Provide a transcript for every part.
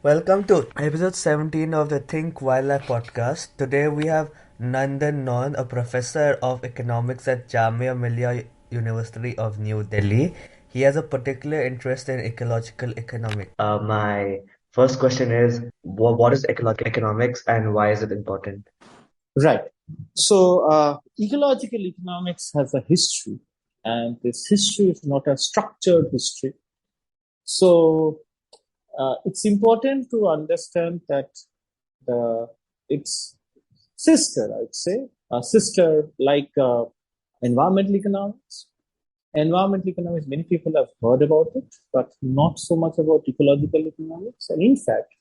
Welcome to episode 17 of the Think Wildlife podcast. Today we have Nandan Nawn, a professor of economics at Jamia Millia University of New Delhi. He has a particular interest in ecological economics. My first question is what is ecological economics and why is it important? Right. So, ecological economics has a history, and this history is not a structured history. So, it's important to understand that its sister, I'd say, a sister like environmental economics. Environmental economics, many people have heard about it, but not so much about ecological economics. And in fact,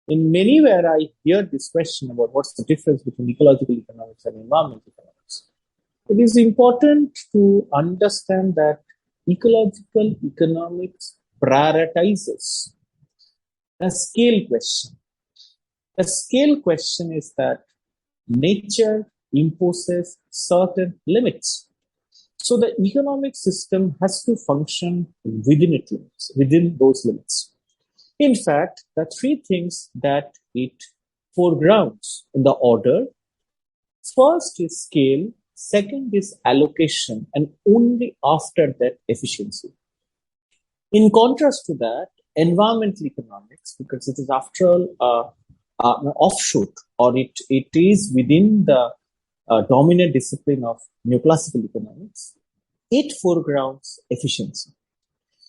in many where I hear this question about what's the difference between ecological economics and environmental economics, it is important to understand that ecological economics prioritizes a scale question. The scale question is that nature imposes certain limits. So the economic system has to function within those limits. In fact, the three things that it foregrounds in the order: first is scale, second is allocation, and only after that, efficiency. In contrast to that, environmental economics, because it is after all an offshoot, or it is within the dominant discipline of neoclassical economics, it foregrounds efficiency.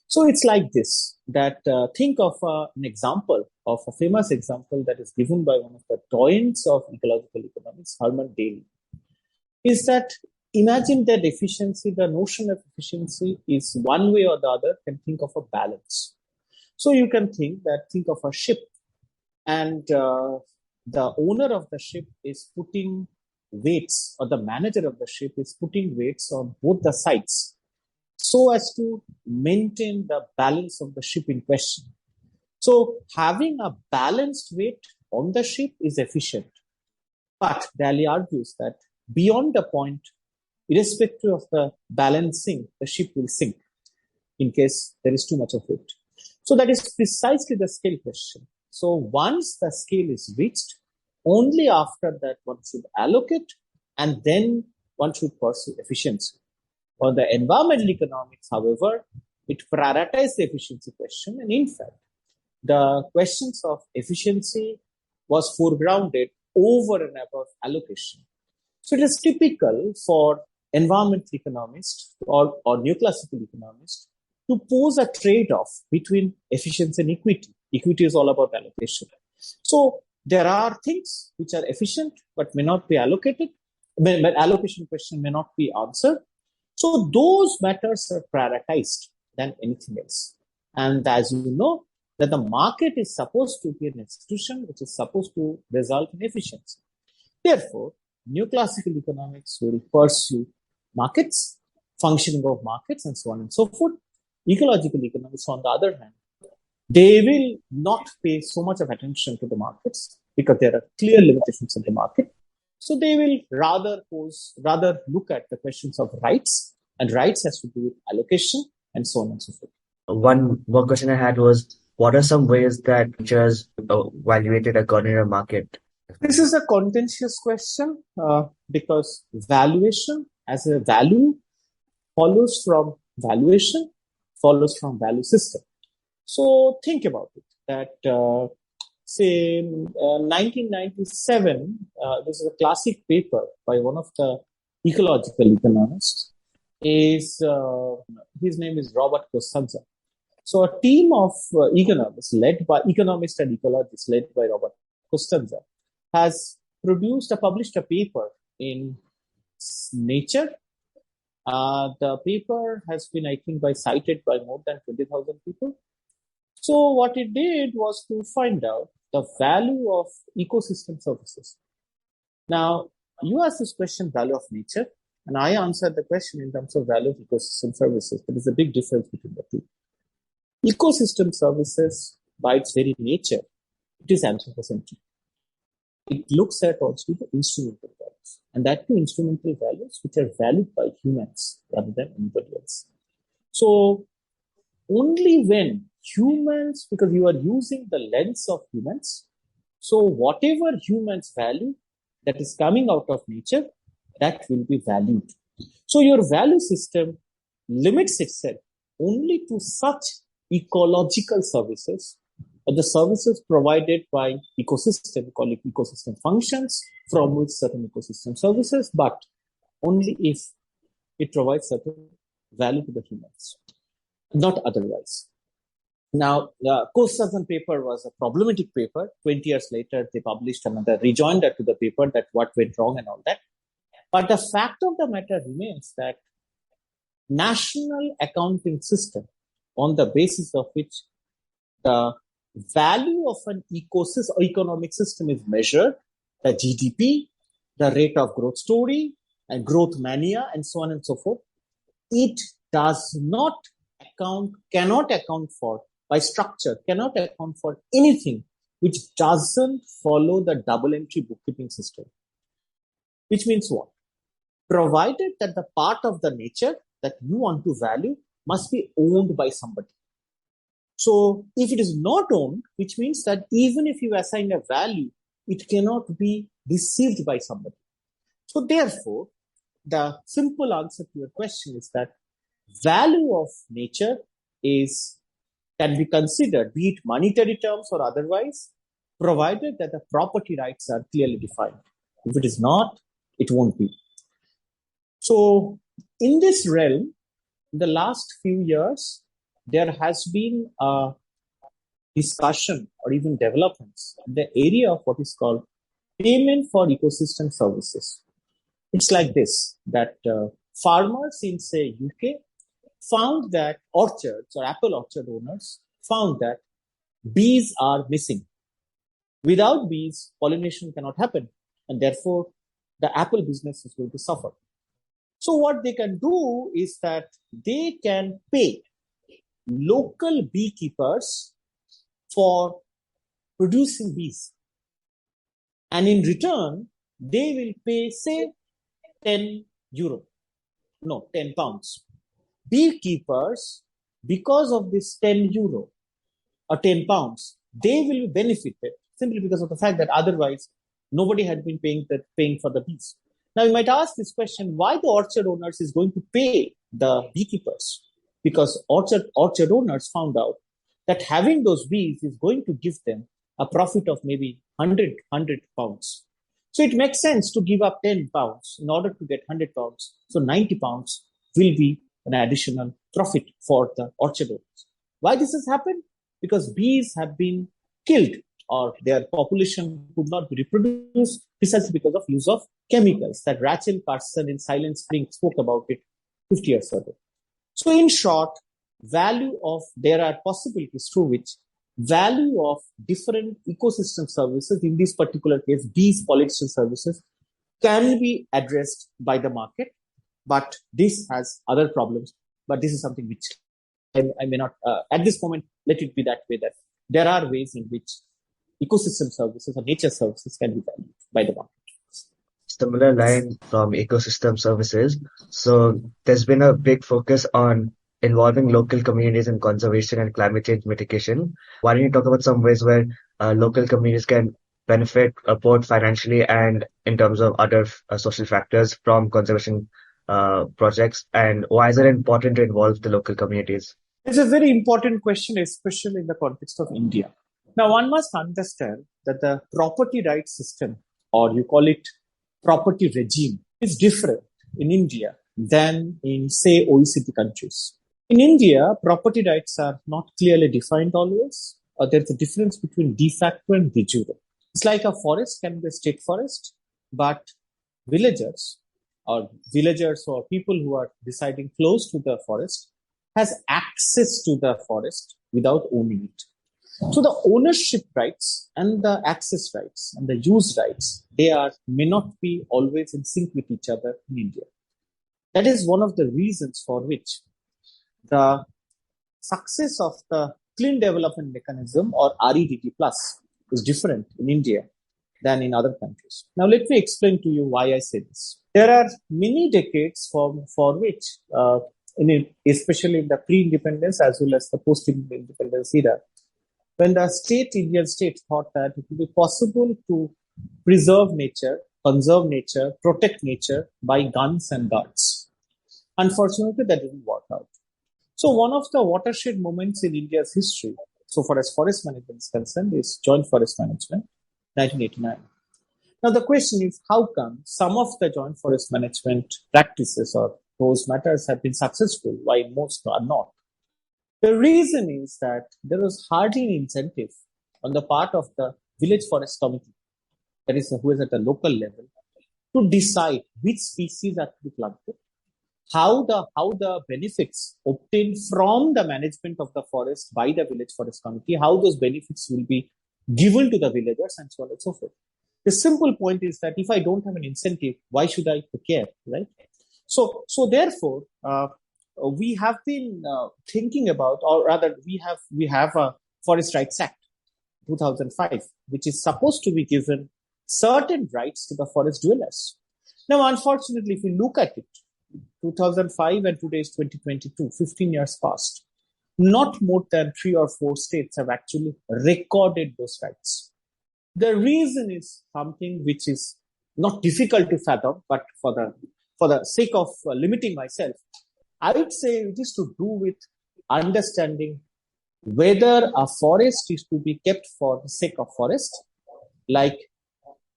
So it's like this, that think of an example, of a famous example that is given by one of the doyens of ecological economics, Herman Daly, is that imagine that efficiency, the notion of efficiency is one way or the other, can think of a balance. So you can think of a ship, and the owner of the ship is putting weights, or the manager of the ship is putting weights on both the sides, so as to maintain the balance of the ship in question. So having a balanced weight on the ship is efficient. But Daly argues that beyond a point, irrespective of the balancing, the ship will sink in case there is too much of weight. So that is precisely the scale question. So once the scale is reached, only after that one should allocate, and then one should pursue efficiency. On the environmental economics, however, it prioritizes the efficiency question, and in fact, the questions of efficiency was foregrounded over and above allocation. So it is typical for environmental economists or neoclassical economists to pose a trade-off between efficiency and equity. Equity is all about allocation. So there are things which are efficient but may not be allocated, but allocation question may not be answered. So those matters are prioritized than anything else. And as you know, that the market is supposed to be an institution which is supposed to result in efficiency. Therefore, neoclassical economics will pursue markets, functioning of markets, and so on and so forth. Ecological economics, on the other hand, they will not pay so much of attention to the markets because there are clear limitations in the market. So they will rather look at the questions of rights, and rights has to do with allocation and so on and so forth. One more question I had was what are some ways that teachers evaluated according to the market? This is a contentious question because valuation as a value follows from valuation, follows from value system. So think about it, that say in 1997, this is a classic paper by one of the ecological economists. His name is Robert Costanza. So a team of economists and ecologists led by Robert Costanza has published a paper in Nature. The paper has been, I think, cited by more than 20,000 people. So what it did was to find out the value of ecosystem services. Now, you asked this question, value of nature, and I answered the question in terms of value of ecosystem services. There is a big difference between the two. Ecosystem services, by its very nature, it is anthropocentric. It looks at also the instrumental values, and that too instrumental values which are valued by humans rather than anybody else. So only when humans, because you are using the lens of humans, so whatever humans value that is coming out of nature, that will be valued. So your value system limits itself only to such ecological services, or the services provided by ecosystem, we call it ecosystem functions, from which certain ecosystem services, but only if it provides certain value to the humans, not otherwise. Now, the Costa's paper was a problematic paper. 20 years later, they published another rejoinder to the paper that what went wrong and all that. But the fact of the matter remains that national accounting system, on the basis of which the value of an ecosystem or economic system is measured, the GDP, the rate of growth story, and growth mania, and so on and so forth, it does not cannot account for, by structure, cannot account for anything which doesn't follow the double entry bookkeeping system. Which means what? Provided that the part of the nature that you want to value must be owned by somebody. So if it is not owned, which means that even if you assign a value, it cannot be received by somebody. So therefore, the simple answer to your question is that value of nature can be considered, be it monetary terms or otherwise, provided that the property rights are clearly defined. If it is not, it won't be. So in this realm, in the last few years, there has been a discussion or even developments in the area of what is called payment for ecosystem services. It's like this, that farmers in, say, UK found that orchards or apple orchard owners found that bees are missing. Without bees, pollination cannot happen, and therefore the apple business is going to suffer. So what they can do is that they can pay local beekeepers for producing bees. And in return, they will pay, say, 10 pounds. Beekeepers, because of this 10 euro or 10 pounds, they will be benefited simply because of the fact that otherwise nobody had been paying for the bees. Now you might ask this question, why the orchard owners is going to pay the beekeepers? Because orchard owners found out that having those bees is going to give them a profit of maybe 100 pounds. So it makes sense to give up 10 pounds in order to get 100 pounds. So 90 pounds will be an additional profit for the orchard owners. Why this has happened? Because bees have been killed or their population could not be reproduced precisely because of use of chemicals that Rachel Carson in Silent Spring spoke about it 50 years ago. So in short, there are possibilities through which value of different ecosystem services, in this particular case, bees pollination services, can be addressed by the market, but this has other problems. But this is something which I may not, at this moment, let it be that way, that there are ways in which ecosystem services or nature services can be valued by the market. Similar line from ecosystem services. So there's been a big focus on involving local communities in conservation and climate change mitigation. Why don't you talk about some ways where local communities can benefit both financially and in terms of other social factors from conservation projects, and why is it important to involve the local communities? It's a very important question, especially in the context of India. Now, one must understand that the property rights system, or you call it property regime, is different in India than in, say, OECD countries. In India, property rights are not clearly defined always, or there's a difference between de facto and de jure. It's like a forest can be a state forest, but villagers or people who are residing close to the forest has access to the forest without owning it. So the ownership rights and the access rights and the use rights, may not be always in sync with each other in India. That is one of the reasons for which the success of the Clean Development Mechanism, or REDD plus, is different in India than in other countries. Now let me explain to you why I say this. There are many decades for which especially in the pre-independence as well as the post-independence era, when the Indian state thought that it would be possible to preserve nature, conserve nature, protect nature by guns and guards. Unfortunately, that didn't work out. So one of the watershed moments in India's history, so far as forest management is concerned, is Joint Forest Management, 1989. Now the question is, how come some of the joint forest management practices or those matters have been successful while most are not? The reason is that there was hardly an incentive on the part of the village forest committee, that is, who is at the local level, to decide which species are to be planted, how the benefits obtained from the management of the forest by the village forest committee, how those benefits will be given to the villagers, and so on and so forth. The simple point is that if I don't have an incentive, why should I care, right? So therefore, we have been thinking about, or rather, we have a Forest Rights Act, 2005, which is supposed to be given certain rights to the forest dwellers. Now, unfortunately, if we look at it, 2005 and today is 2022, 15 years past, not more than 3 or 4 states have actually recorded those rights. The reason is something which is not difficult to fathom, but for the sake of limiting myself, I would say it is to do with understanding whether a forest is to be kept for the sake of forest, like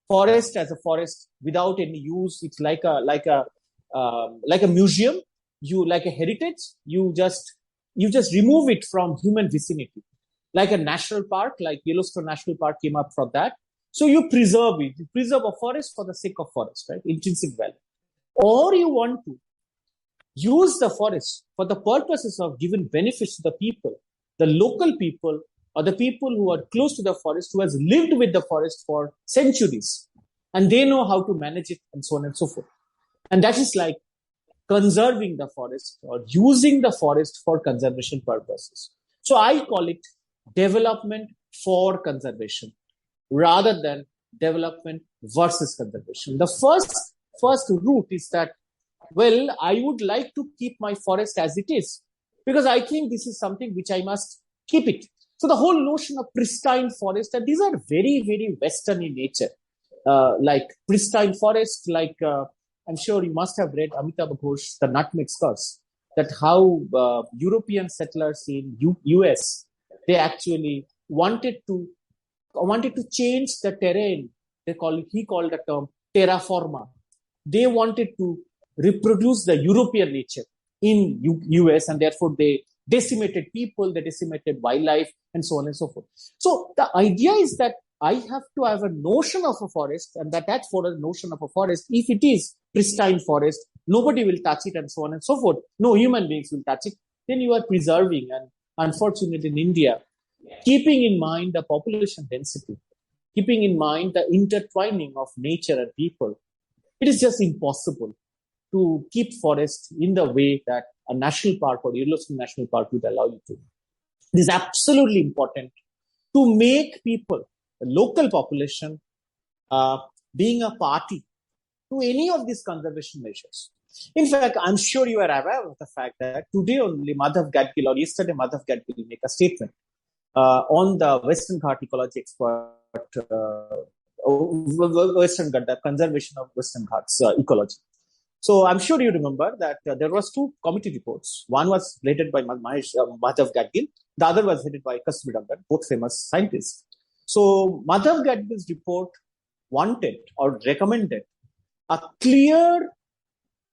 forest as a forest without any use. It's like a museum, like a heritage. You just remove it from human vicinity, like a national park, like Yellowstone National Park came up from that. So you preserve it. You preserve a forest for the sake of forest, right? Intrinsic value. Or you want to use the forest for the purposes of giving benefits to the people, the local people, or the people who are close to the forest, who has lived with the forest for centuries, and they know how to manage it, and so on and so forth. And that is like conserving the forest or using the forest for conservation purposes. So I call it development for conservation rather than development versus conservation. The first route is that, well, I would like to keep my forest as it is because I think this is something which I must keep it. So the whole notion of pristine forest, that these are very, very Western in nature. Like pristine forest, like I'm sure you must have read Amitabh Ghosh, The Nutmeg's Curse, that how European settlers in US, they actually wanted to change the terrain. He called the term terra forma. They wanted to reproduce the European nature in US, and therefore they decimated people, they decimated wildlife, and so on and so forth. So the idea is that I have to have a notion of a forest, and that for a notion of a forest, if it is pristine forest, nobody will touch it, and so on and so forth. No human beings will touch it. Then you are preserving. And unfortunately, in India, keeping in mind the population density, keeping in mind the intertwining of nature and people, it is just impossible to keep forests in the way that a national park or Yellowstone National Park would allow you to. It is absolutely important to make people, the local population, being a party to any of these conservation measures. In fact, I'm sure you are aware of the fact that today only Madhav Gadgil, or yesterday Madhav Gadgil, make a statement on the Western Ghat ecology expert, Western Ghat, the conservation of Western Ghats ecology. So I'm sure you remember that there was 2 committee reports. One was headed by Madhav Gadgil. The other was headed by Kasturi Rangan, both famous scientists. So Madhav Gadgil's report wanted or recommended a clear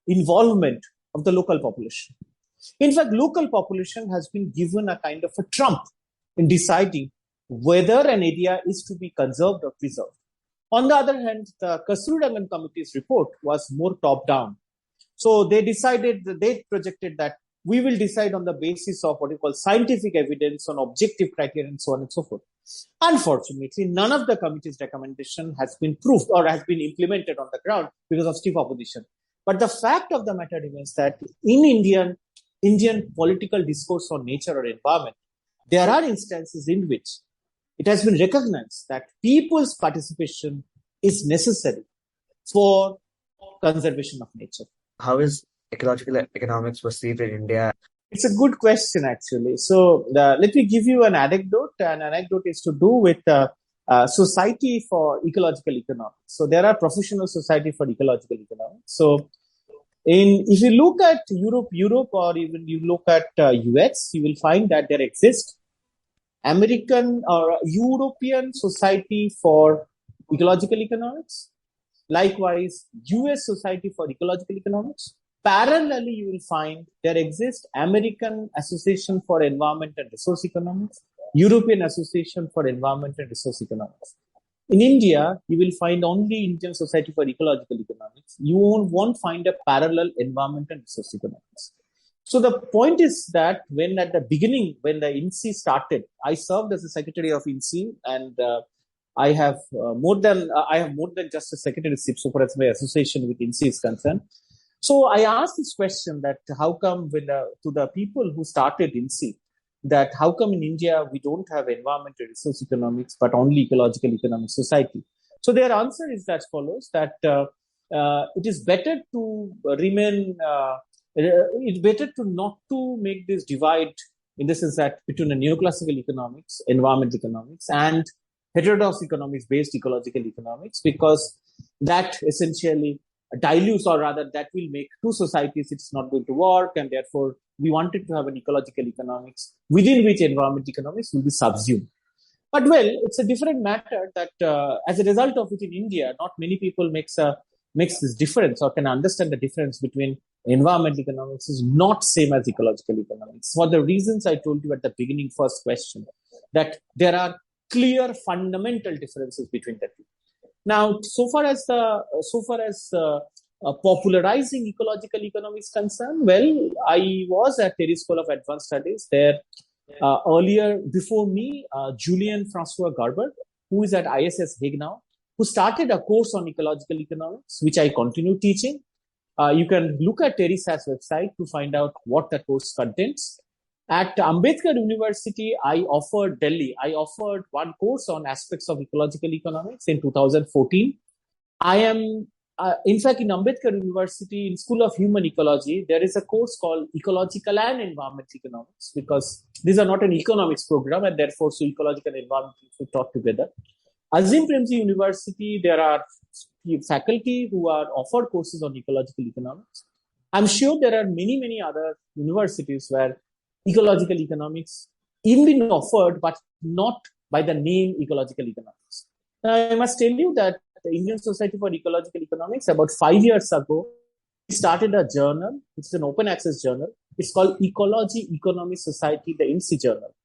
involvement of the local population. In fact, local population has been given a kind of a trump in deciding whether an area is to be conserved or preserved. On the other hand, the Kasturi Rangan committee's report was more top-down. So they projected that we will decide on the basis of what you call scientific evidence, on objective criteria, and so on and so forth. Unfortunately, none of the committee's recommendation has been proved or has been implemented on the ground because of stiff opposition. But the fact of the matter remains that in Indian political discourse on nature or environment, there are instances in which it has been recognized that people's participation is necessary for conservation of nature. How is ecological economics perceived in India? It's a good question, actually. So let me give you an anecdote. An anecdote is to do with Society for Ecological Economics. So there are professional society for ecological economics. So if you look at Europe, or even you look at US, you will find that there exists American or European Society for Ecological Economics, likewise US Society for Ecological Economics. Parallelly, you will find there exists American Association for Environment and Resource Economics, European Association for Environment and Resource Economics. In India, you will find only Indian Society for Ecological Economics. You won't find a parallel Environment and Resource Economics. So the point is that when at the beginning, when the INSEE started, I served as the secretary of INSEE, and I have more than just a secretaryship, so far as my association with INSEE is concerned. So I asked this question, that how come to the people who started INSEE, that how come in India we don't have environmental resource economics but only ecological economic society? So their answer is as follows, that it is better to remain, it's better to not to make this divide, in the sense that between a neoclassical economics, environmental economics, and heterodox economics based ecological economics, because that essentially dilutes, or rather that will make two societies, it's not going to work, and therefore we wanted to have an ecological economics within which environmental economics will be subsumed. But well, it's a different matter that as a result of it in India, not many people makes this difference or can understand the difference between environmental economics is not same as ecological economics. For the reasons I told you at the beginning, first question, that there are clear fundamental differences between the two. Now, so far as popularizing ecological economics concerned, well, I was at Terry School of Advanced Studies there earlier. Before me, Julian Francois Garber, who is at ISS Hague now, who started a course on ecological economics, which I continue teaching. You can look at Terry SAS website to find out what the course contains. At Ambedkar University, I offered one course on aspects of ecological economics in 2014. I am, in fact, in Ambedkar University, in School of Human Ecology, there is a course called Ecological and Environmental Economics, because these are not an economics program, and therefore, so ecological and environmental we taught together. Azim Premji University, there are faculty who are offered courses on ecological economics. I'm sure there are many other universities where ecological economics even been offered, but not by the name ecological economics. Now, I must tell you that the Indian Society for Ecological Economics, about 5 years ago, started a journal, which is an open access journal. It's called Ecology Economic Society, the INSEE journal.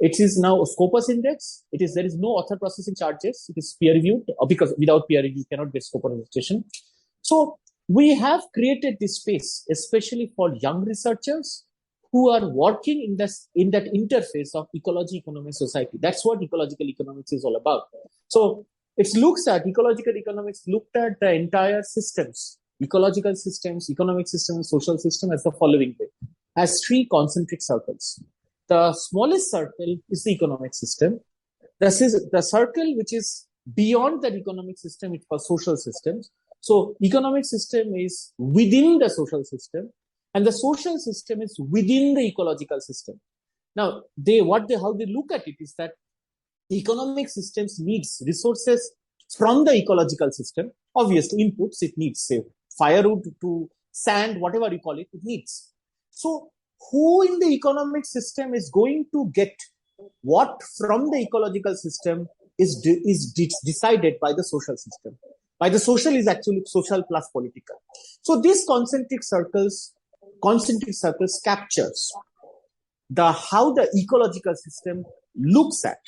It is now a Scopus index. There is no author processing charges. It is peer reviewed, because without peer review, you cannot get Scopus registration. So we have created this space, especially for young researchers who are working in that interface of ecology, economic, society. That's what ecological economics is all about. So ecological economics looked at the entire systems, ecological systems, economic systems, social system as the following way, as three concentric circles. The smallest circle is the economic system. The circle which is beyond that economic system, it's called social systems. So economic system is within the social system, and the social system is within the ecological system. Now, how they look at it is that economic systems needs resources from the ecological system. Obviously, inputs it needs, say, firewood to sand, whatever you call it, it needs. So, who in the economic system is going to get what from the ecological system is decided by the social system. By the social is actually social plus political. So these concentric circles captures how the ecological system looks at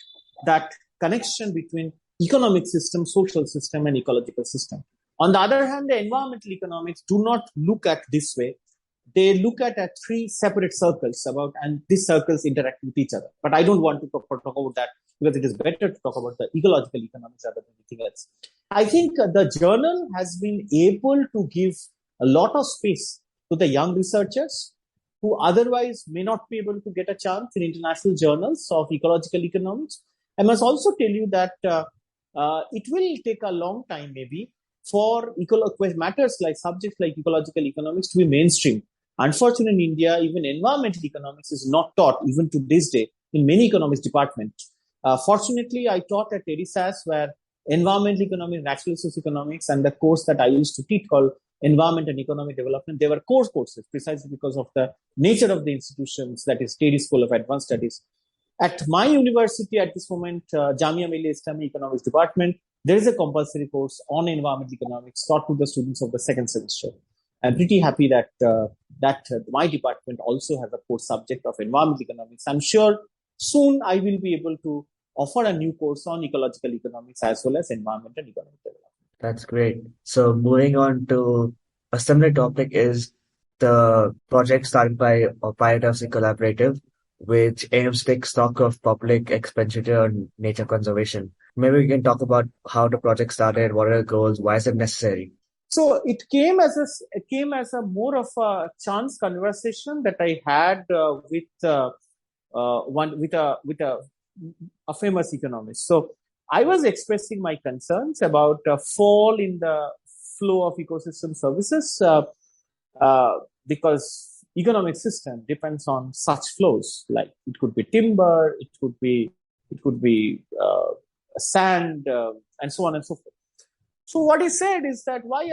that connection between economic system, social system, and ecological system. On the other hand, the environmental economics do not look at this way. They look at three separate circles and these circles interact with each other. But I don't want to talk about that, because it is better to talk about the ecological economics rather than anything else. I think the journal has been able to give a lot of space to the young researchers who otherwise may not be able to get a chance in international journals of ecological economics. I must also tell you that it will take a long time maybe for matters like subjects like ecological economics to be mainstream. Unfortunately, in India, even environmental economics is not taught even to this day in many economics departments. Fortunately, I taught at ERISAS where environmental economics, natural resource economics, and the course that I used to teach called environment and economic development, they were core courses precisely because of the nature of the institutions, that is TD School of Advanced Studies. At my university at this moment, Jamia Millia Islamia Economics Department, there is a compulsory course on environmental economics taught to the students of the second semester. I'm pretty happy that my department also has a core subject of environmental economics. I'm sure soon I will be able to offer a new course on ecological economics as well as environmental economic development. That's great. So moving on to a similar topic is the project started by Biodiversity Collaborative, which aims to take stock of public expenditure on nature conservation. Maybe we can talk about how the project started, what are the goals, why is it necessary? So it came as a more of a chance conversation that I had with a famous economist. So I was expressing my concerns about a fall in the flow of ecosystem services because economic system depends on such flows. Like it could be timber, it could be sand, and so on and so forth. So what he said is that why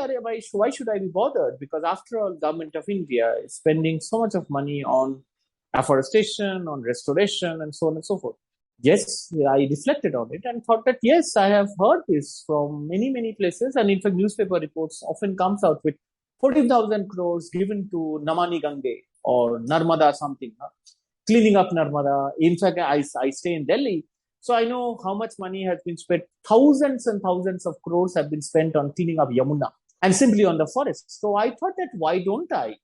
should I be bothered? Because after all, government of India is spending so much of money on afforestation, on restoration, and so on and so forth. Yes, I reflected on it and thought that yes, I have heard this from many, many places. And in fact, newspaper reports often comes out with 14,000 crores given to Namani Gange or Narmada something, cleaning up Narmada. In fact, I stay in Delhi. So I know how much money has been spent. Thousands and thousands of crores have been spent on cleaning up Yamuna and simply on the forest. So I thought that why don't I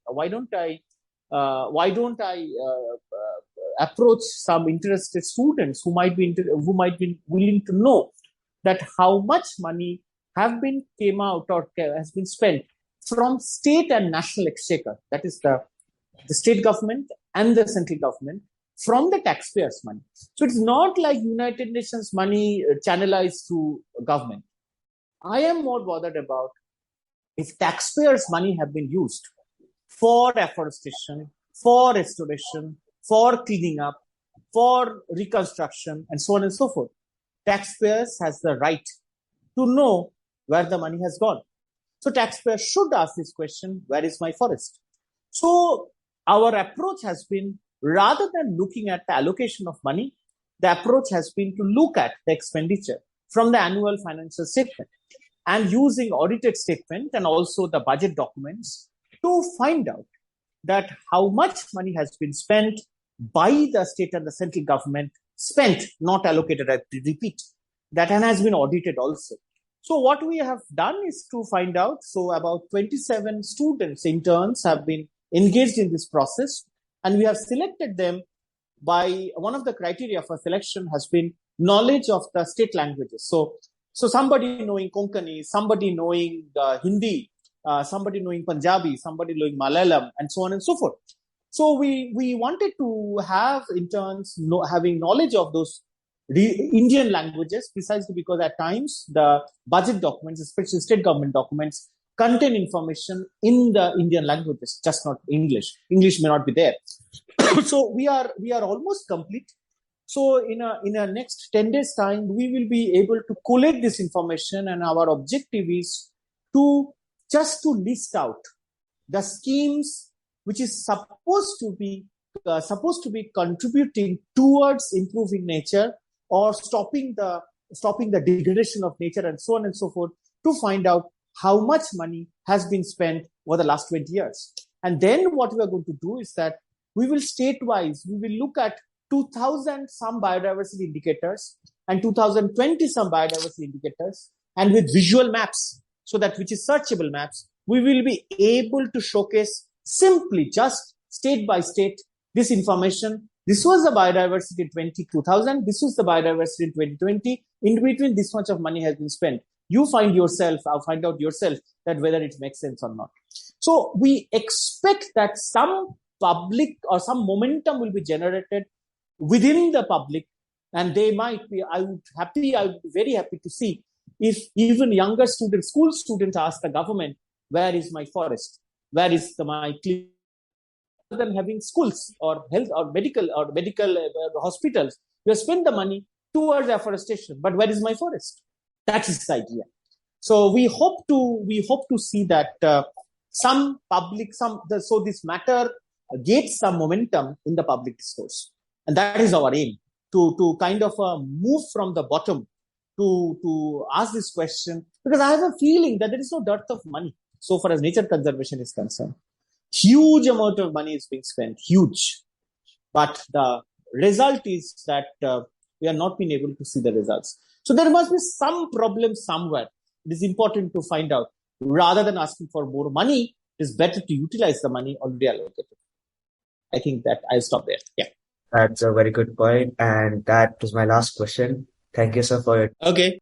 approach some interested students who might be willing to know that how much money has been spent from state and national exchequer, that is the state government and the central government, from the taxpayers' money. So it's not like United Nations money channelized through government. I am more bothered about if taxpayers' money have been used for afforestation, for restoration, for cleaning up, for reconstruction, and so on and so forth. Taxpayers has the right to know where the money has gone. So taxpayers should ask this question, where is my forest? So our approach has been, rather than looking at the allocation of money, the approach has been to look at the expenditure from the annual financial statement and using audited statement and also the budget documents to find out that how much money has been spent by the state and the central government, spent, not allocated, I repeat, that has been audited also. So what we have done is to find out, so about 27 students, interns have been engaged in this process, and we have selected them by one of the criteria for selection has been knowledge of the state languages. So somebody knowing Konkani, somebody knowing Hindi, somebody knowing Punjabi, somebody knowing Malayalam, and so on and so forth. So we wanted to have interns having knowledge of those Indian languages, precisely because at times the budget documents, especially state government documents, contain information in the Indian languages, just not English. English may not be there. So we are almost complete. So in a next 10 days time, we will be able to collect this information, and our objective is to list out the schemes which is supposed to be contributing towards improving nature or stopping the degradation of nature and so on and so forth, to find out how much money has been spent over the last 20 years. And then what we are going to do is that we will state-wise, we will look at 2000 some biodiversity indicators and 2020 some biodiversity indicators, and with visual maps, so that which is searchable maps, we will be able to showcase simply just state by state this information. This was the biodiversity in 2000. This was the biodiversity in 2020. In between, this much of money has been spent. You find out yourself that whether it makes sense or not. So we expect that some public or some momentum will be generated within the public, and they might be, I would be very happy to see if even younger students, school students, ask the government, where is my forest? Where is my clean? Rather than having schools or health or medical hospitals, we spend the money towards afforestation. But where is my forest? That is the idea. So we hope to see that so this matter gains some momentum in the public discourse, and that is our aim, to kind of move from the bottom to ask this question, because I have a feeling that there is no dearth of money so far as nature conservation is concerned. Huge amount of money is being spent, huge, but the result is that we are not being able to see the results. So there must be some problem somewhere. It is important to find out. Rather than asking for more money, it is better to utilize the money already allocated. I think that I'll stop there. Yeah. That's a very good point, and that was my last question. Thank you, sir, for your Okay.